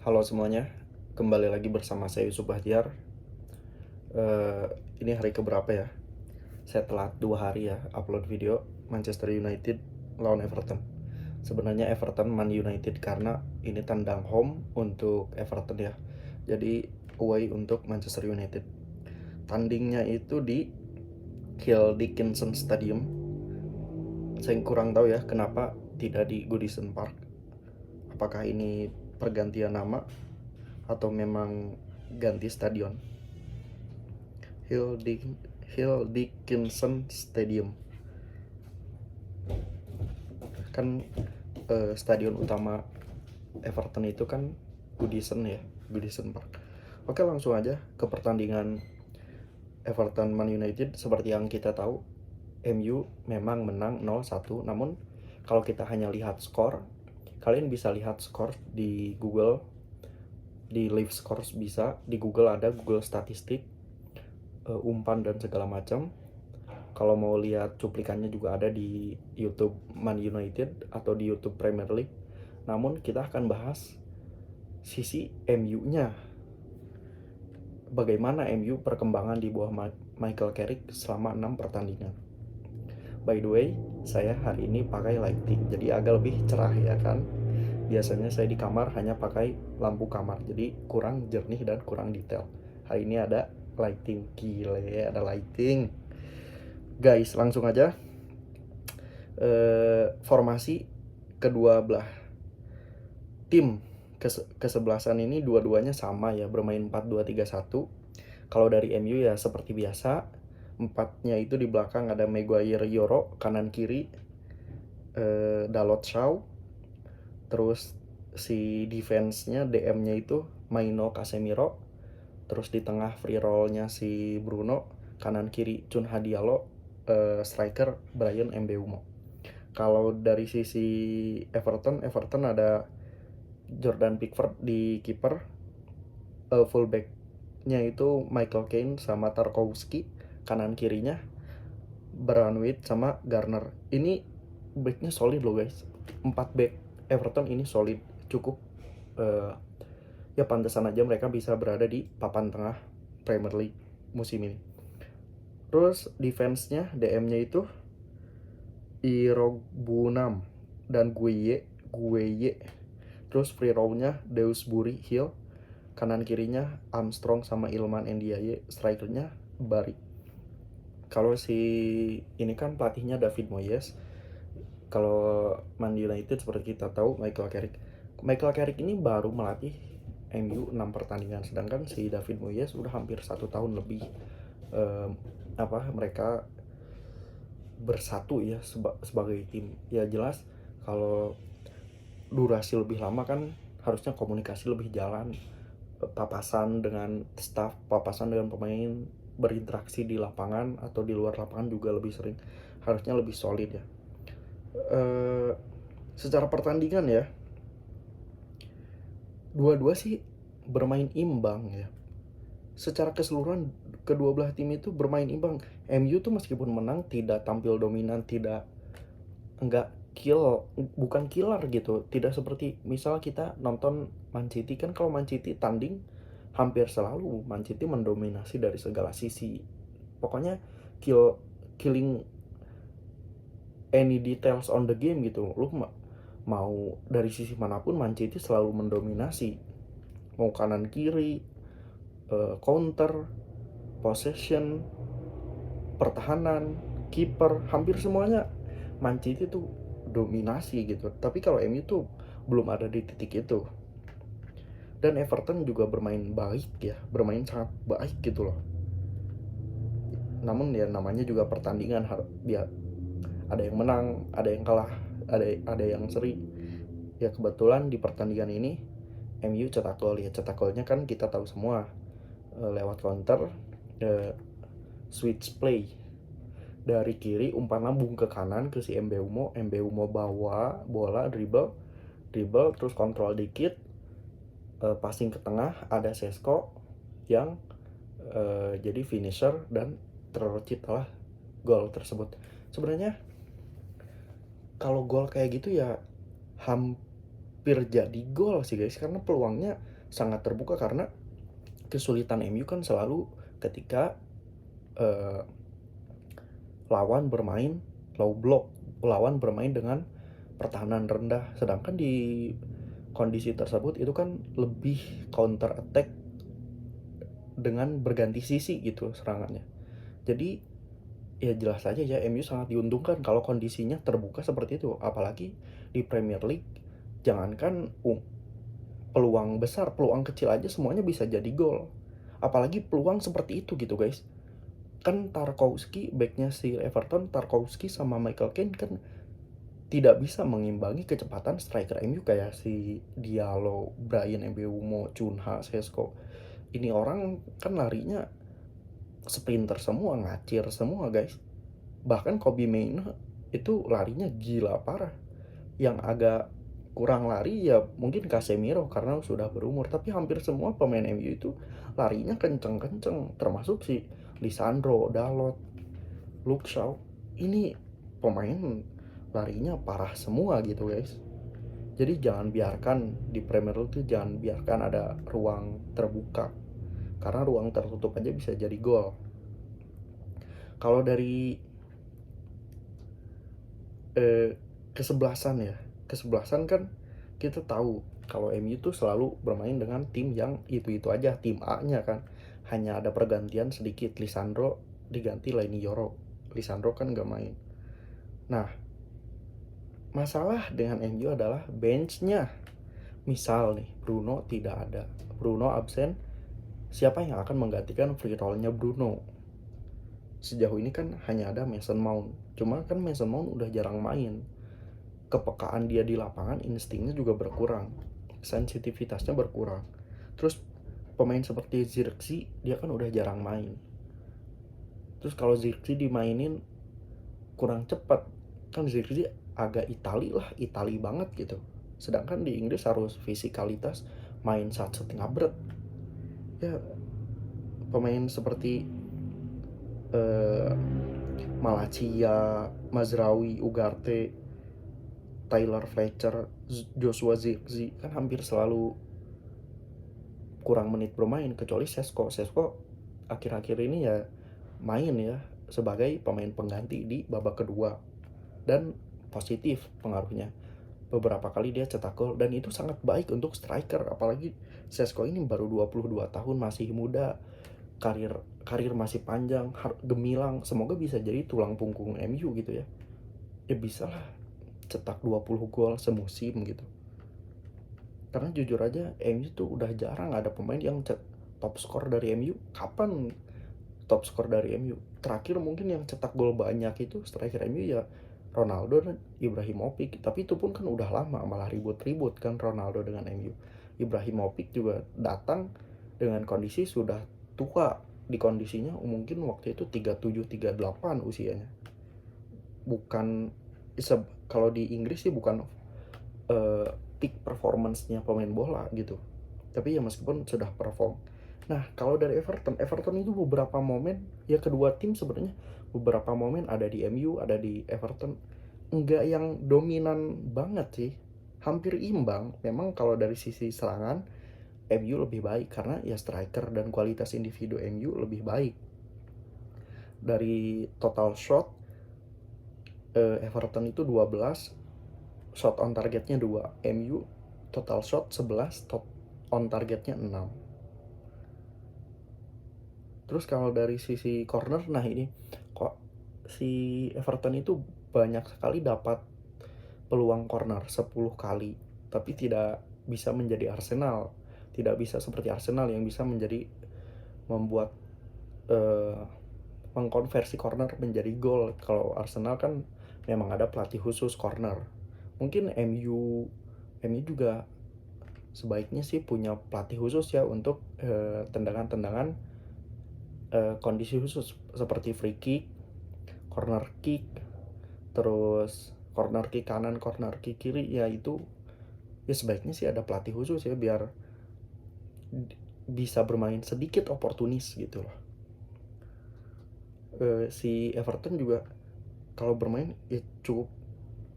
Halo semuanya, kembali lagi bersama saya Yusuf Bahtiar. Ini hari keberapa ya? Saya telat 2 hari ya upload video Manchester United lawan Everton. Sebenarnya Everton Man United karena ini tandang home untuk Everton ya. Jadi away untuk Manchester United. Tandingnya itu di Hill Dickinson Stadium. Saya kurang tahu ya kenapa tidak di Goodison Park. Apakah ini pergantian nama atau memang ganti stadion? Hill Dickinson Stadium kan, stadion utama Everton itu kan Goodison ya, Goodison Park. Oke, langsung aja ke pertandingan Everton Man United. Seperti yang kita tahu, MU memang menang 0-1. Namun kalau kita hanya lihat skor, kalian bisa lihat skor di Google, di live scores bisa di Google, ada Google statistik, umpan dan segala macam. Kalau mau lihat cuplikannya juga ada di YouTube Man United atau di YouTube Premier League. Namun kita akan bahas sisi MU-nya. Bagaimana MU perkembangan di bawah Michael Carrick selama 6 pertandingan. By the way, saya hari ini pakai lighting, jadi agak lebih cerah ya kan. Biasanya saya di kamar hanya pakai lampu kamar, jadi kurang jernih dan kurang detail. Hari ini ada lighting, gile, ada lighting. Guys, langsung aja. Formasi kedua belah tim kesebelasan ini dua-duanya sama ya, bermain 4-2-3-1. Kalau dari MU ya seperti biasa, empatnya itu di belakang ada Maguire, Yoro, kanan kiri Dalot, Shaw. Terus si defense-nya, DM-nya itu Maino, Casemiro. Terus di tengah free roll-nya si Bruno, kanan kiri Cun Hadialo, striker Bryan Mbeumo. Kalau dari sisi Everton ada Jordan Pickford di kiper, fullbacknya itu Michael Keane sama Tarkowski, kanan kirinya Branwich sama Garner. Ini backnya solid loh guys, 4 back Everton ini solid, cukup ya pantesan aja mereka bisa berada di papan tengah Premier League musim ini. Terus defense-nya, DM-nya itu Irogbunam dan Gueye. Terus free row-nya Dewsbury, Hill, kanan kirinya Armstrong sama Ilman Ndiaye, strikernya Bari. Kalau si ini kan pelatihnya David Moyes. Kalau Man United seperti kita tahu Michael Carrick ini baru melatih MU 6 pertandingan, sedangkan si David Moyes udah hampir 1 tahun lebih mereka bersatu ya sebagai tim. Ya jelas kalau durasi lebih lama kan harusnya komunikasi lebih jalan, papasan dengan staff, papasan dengan pemain, berinteraksi di lapangan atau di luar lapangan juga lebih sering, harusnya lebih solid ya. Secara pertandingan ya, dua-dua sih bermain imbang ya. Secara keseluruhan kedua belah tim itu bermain imbang. MU tuh meskipun menang tidak tampil dominan, bukan killer gitu. Tidak seperti misal kita nonton Man City kan, kalau Man City tanding hampir selalu Man City mendominasi dari segala sisi. Pokoknya killing any details on the game gitu. Lu mau dari sisi manapun Man City selalu mendominasi. Mau kanan kiri, counter, possession, pertahanan, kiper, hampir semuanya Man City tuh dominasi gitu. Tapi kalau MU tuh belum ada di titik itu. Dan Everton juga bermain baik ya, bermain sangat baik gitu loh. Namun ya namanya juga pertandingan, dia ada yang menang, ada yang kalah, ada yang seri. Ya kebetulan di pertandingan ini MU cetak gol ya. Cetak golnya kan kita tahu semua, lewat counter, switch play dari kiri, umpan lambung ke kanan ke si Mbeumo bawa bola, dribble terus kontrol dikit, passing ke tengah, ada Sesko yang jadi finisher dan terciptalah gol tersebut. Sebenarnya kalau gol kayak gitu ya hampir jadi gol sih guys, karena peluangnya sangat terbuka karena kesulitan MU kan selalu ketika uh, lawan bermain low block, lawan bermain dengan pertahanan rendah, sedangkan di kondisi tersebut itu kan lebih counter attack dengan berganti sisi gitu serangannya. Jadi ya jelas saja ya MU sangat diuntungkan kalau kondisinya terbuka seperti itu, apalagi di Premier League. Jangankan peluang besar, peluang kecil aja semuanya bisa jadi gol, apalagi peluang seperti itu gitu guys. Kan Tarkowski, backnya si Everton, Tarkowski sama Michael Keane kan tidak bisa mengimbangi kecepatan striker MU kayak si Diallo, Bryan Mbeumo, Cunha, Sesko. Ini orang kan larinya sprinter semua, ngacir semua guys. Bahkan Kobbie Mainoo itu larinya gila parah. Yang agak kurang lari ya mungkin Casemiro karena sudah berumur, tapi hampir semua pemain MU itu larinya kenceng-kenceng, termasuk si Lisandro, Dalot, Luke Shaw. Ini pemain larinya parah semua gitu guys. Jadi jangan biarkan di Premier League itu, jangan biarkan ada ruang terbuka, karena ruang tertutup aja bisa jadi gol. Kalau dari kesebelasan ya, kesebelasan kan kita tahu kalau MU tuh selalu bermain dengan tim yang itu aja, tim A-nya kan. Hanya ada pergantian sedikit, Lisandro diganti Leny Yoro, Lisandro kan gak main. Nah, masalah dengan MU adalah benchnya. Misal nih, Bruno tidak ada, Bruno absen, siapa yang akan menggantikan free roll-nya Bruno? Sejauh ini kan hanya ada Mason Mount, cuma kan Mason Mount udah jarang main. Kepekaan dia di lapangan, instingnya juga berkurang, sensitivitasnya berkurang. Terus pemain seperti Zirkzee, dia kan udah jarang main. Terus kalau Zirkzee dimainin kurang cepat, kan Zirkzee agak Itali banget gitu. Sedangkan di Inggris harus fisikalitas, main 1,5 berat. Ya pemain seperti Malacia, Mazraoui, Ugarte, Tyler Fletcher, Joshua Zirkzee kan hampir selalu kurang menit bermain, kecuali Sesko akhir-akhir ini ya main ya sebagai pemain pengganti di babak kedua, dan positif pengaruhnya. Beberapa kali dia cetak gol dan itu sangat baik untuk striker, apalagi Sesko ini baru 22 tahun, masih muda, karir masih panjang, gemilang, semoga bisa jadi tulang punggung MU gitu ya. Ya bisa lah cetak 20 gol semusim gitu. Karena jujur aja MU tuh udah jarang ada pemain yang top skor dari MU. Kapan top skor dari MU? Terakhir mungkin yang cetak gol banyak itu striker MU ya Ronaldo dan Ibrahimovic. Tapi itu pun kan udah lama, malah ribut-ribut kan Ronaldo dengan MU. Ibrahimovic juga datang dengan kondisi sudah tua, di kondisinya mungkin waktu itu 37 38 usianya. Bukan kalau di Inggris sih bukan peak performance-nya pemain bola gitu, tapi ya meskipun sudah perform. Nah kalau dari Everton itu beberapa momen ya, kedua tim sebenarnya beberapa momen ada di MU, ada di Everton, enggak yang dominan banget sih, hampir imbang. Memang kalau dari sisi serangan MU lebih baik karena ya striker dan kualitas individu MU lebih baik. Dari total shot Everton itu 12, shot on targetnya 2, MU total shot 11, on targetnya 6. Terus kalau dari sisi corner, nah ini kok si Everton itu banyak sekali dapat peluang corner 10 kali, tapi tidak bisa menjadi Arsenal, tidak bisa seperti Arsenal yang bisa membuat mengkonversi corner menjadi gol. Kalau Arsenal kan memang ada pelatih khusus corner. Mungkin MU juga sebaiknya sih punya pelatih khusus ya untuk tendangan-tendangan kondisi khusus seperti free kick, corner kick, terus corner kick kanan, corner kick kiri, ya itu ya sebaiknya sih ada pelatih khusus ya biar bisa bermain sedikit oportunis gitu loh. Si Everton juga kalau bermain ya cukup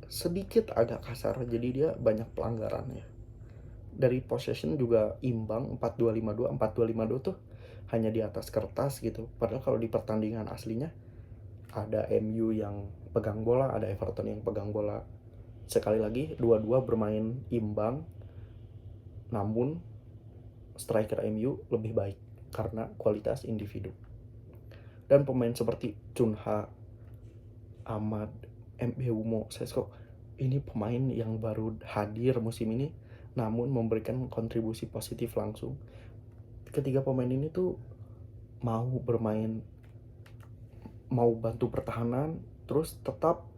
sedikit agak kasar, jadi dia banyak pelanggaran ya. dari possession juga imbang 4-2, 5-2. 4-2, 5-2 tuh hanya di atas kertas gitu, padahal kalau di pertandingan aslinya ada MU yang pegang bola, ada Everton yang pegang bola. Sekali lagi, dua-dua bermain imbang, namun striker MU lebih baik karena kualitas individu. Dan pemain seperti Cunha, Ahmad, Mbeumo, Sesko, ini pemain yang baru hadir musim ini namun memberikan kontribusi positif langsung. Ketiga pemain ini tuh mau bermain, mau bantu pertahanan, terus tetap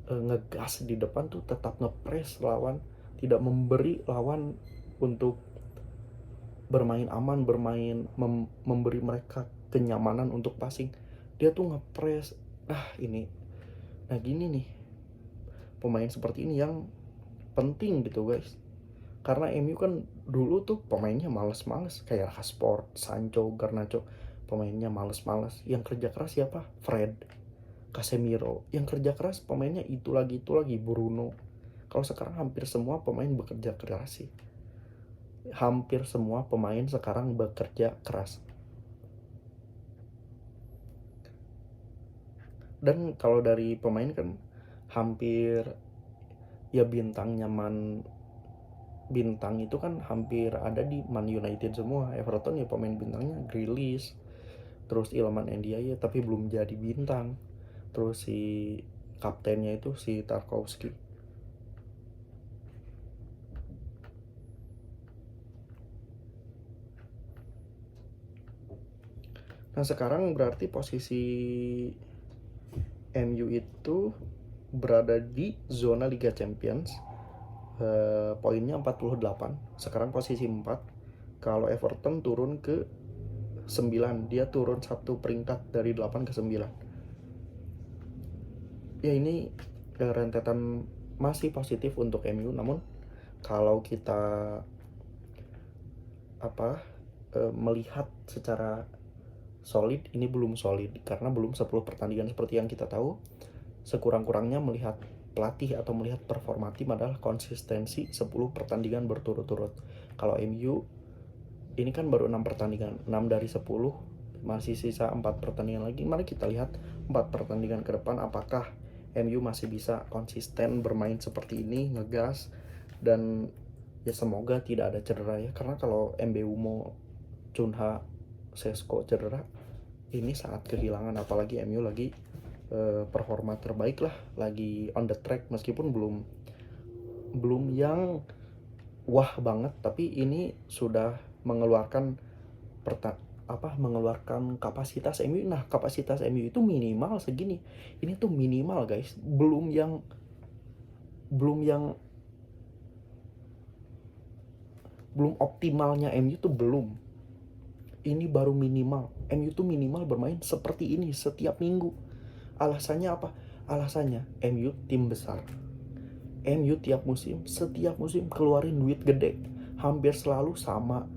ngegas di depan tuh, tetap ngepres lawan, tidak memberi lawan untuk bermain aman, bermain memberi mereka kenyamanan untuk passing. Dia tuh ngepres. Ini, nah gini nih, pemain seperti ini yang penting gitu guys, karena MU kan dulu tuh pemainnya males-males kayak Rashford, Sancho, Garnacho, pemainnya males-males. Yang kerja keras siapa? Fred, Casemiro. Yang kerja keras pemainnya itu lagi Bruno. Kalau sekarang hampir semua pemain bekerja keras sih, hampir semua pemain sekarang bekerja keras. Dan kalau dari pemain kan hampir ya bintang itu kan hampir ada di Man United semua. Everton ya pemain bintangnya Grealish, terus Iliman Ndiaye tapi belum jadi bintang, terus si kaptennya itu si Tarkowski. Nah sekarang berarti posisi MU itu berada di zona Liga Champions, poinnya 48, sekarang posisi 4. Kalau Everton turun ke 9, dia turun 1 peringkat dari 8 ke 9. Ya ini rentetan masih positif untuk MU, namun kalau kita melihat secara solid, ini belum solid karena belum 10 pertandingan. Seperti yang kita tahu, sekurang-kurangnya melihat pelatih atau melihat performa tim adalah konsistensi 10 pertandingan berturut-turut. Kalau MU ini kan baru 6 pertandingan, 6 dari 10, masih sisa 4 pertandingan lagi. Mari kita lihat 4 pertandingan ke depan apakah MU masih bisa konsisten bermain seperti ini, ngegas, dan ya semoga tidak ada cedera ya, karena kalau Mbeumo, Cunha, Sesko cedera, ini saat kehilangan. Apalagi MU lagi performa terbaik lah, lagi on the track, meskipun belum yang wah banget, tapi ini sudah mengeluarkan mengeluarkan kapasitas MU. Nah kapasitas MU itu minimal segini, ini tuh minimal guys, belum yang optimalnya MU tuh belum. Ini baru minimal. MU tuh minimal bermain seperti ini setiap minggu. Alasannya apa? Alasannya MU tim besar. MU setiap musim keluarin duit gede. Hampir selalu sama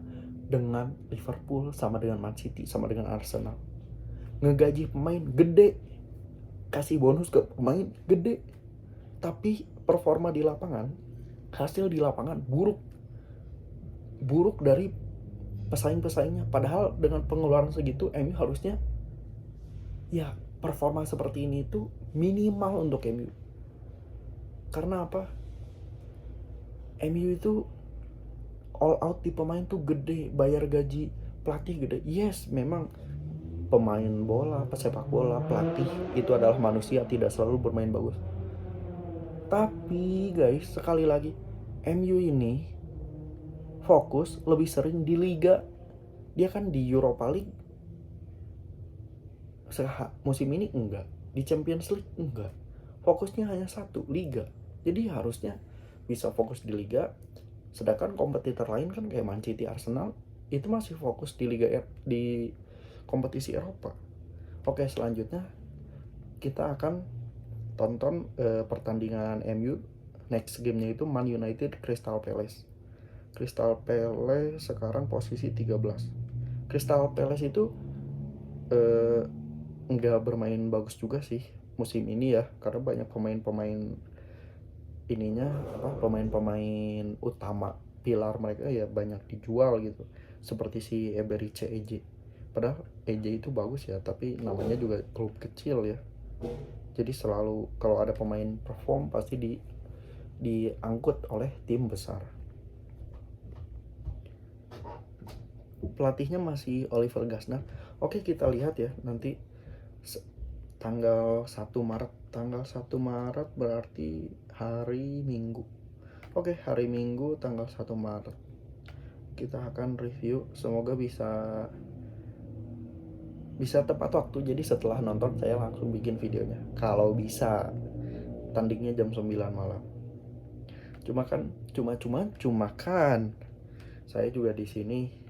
dengan Liverpool, sama dengan Man City, sama dengan Arsenal. Ngegaji pemain gede, kasih bonus ke pemain gede, tapi performa di lapangan, hasil di lapangan buruk dari pesaing-pesaingnya. Padahal dengan pengeluaran segitu, MU harusnya ya performa seperti ini itu minimal untuk MU. Karena apa? MU itu all out di pemain tuh gede, bayar gaji pelatih gede. Yes, memang pemain bola, pesepak bola, pelatih itu adalah manusia, tidak selalu bermain bagus. Tapi guys, sekali lagi, MU ini fokus lebih sering di liga. Dia kan di Europa League musim ini enggak, di Champions League enggak. Fokusnya hanya satu, liga. Jadi harusnya bisa fokus di liga. Sedangkan kompetitor lain kan kayak Man City, Arsenal itu masih fokus di liga, di kompetisi Eropa. Oke, selanjutnya kita akan tonton pertandingan MU. Next gamenya itu Man United Crystal Palace. Crystal Palace sekarang posisi 13. Crystal Palace itu nggak bermain bagus juga sih musim ini ya, karena banyak pemain-pemain utama pilar mereka ya banyak dijual gitu, seperti si Eberice EJ. Padahal EJ itu bagus ya, tapi namanya juga klub kecil ya, jadi selalu kalau ada pemain perform pasti diangkut oleh tim besar. Pelatihnya masih Oliver Glasner. Oke, kita lihat ya nanti tanggal 1 Maret. Tanggal 1 Maret berarti hari Minggu. Oke, hari Minggu tanggal 1 Maret. Kita akan review, semoga bisa tepat waktu. Jadi setelah nonton saya langsung bikin videonya. Kalau bisa. Tandingnya jam 9 malam. Cuma kan saya juga di sini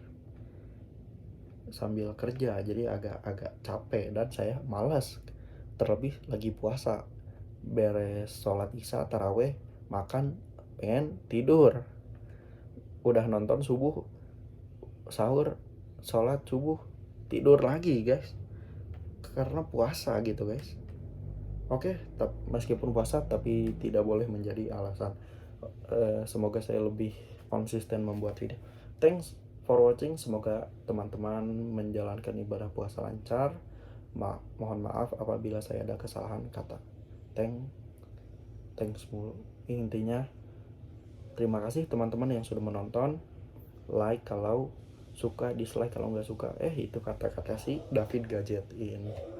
sambil kerja, jadi agak capek dan saya malas, terlebih lagi puasa, beres sholat isya taraweh, makan, pengen tidur, udah nonton subuh, sahur, sholat subuh, tidur lagi guys, karena puasa gitu guys. Oke, meskipun puasa tapi tidak boleh menjadi alasan. Semoga saya lebih konsisten membuat video. Thanks for watching. Semoga teman-teman menjalankan ibadah puasa lancar. Mohon maaf apabila saya ada kesalahan kata. Thanks mulu. Intinya terima kasih teman-teman yang sudah menonton. Like kalau suka, dislike kalau nggak suka. Itu kata-kata si David Gadget ini.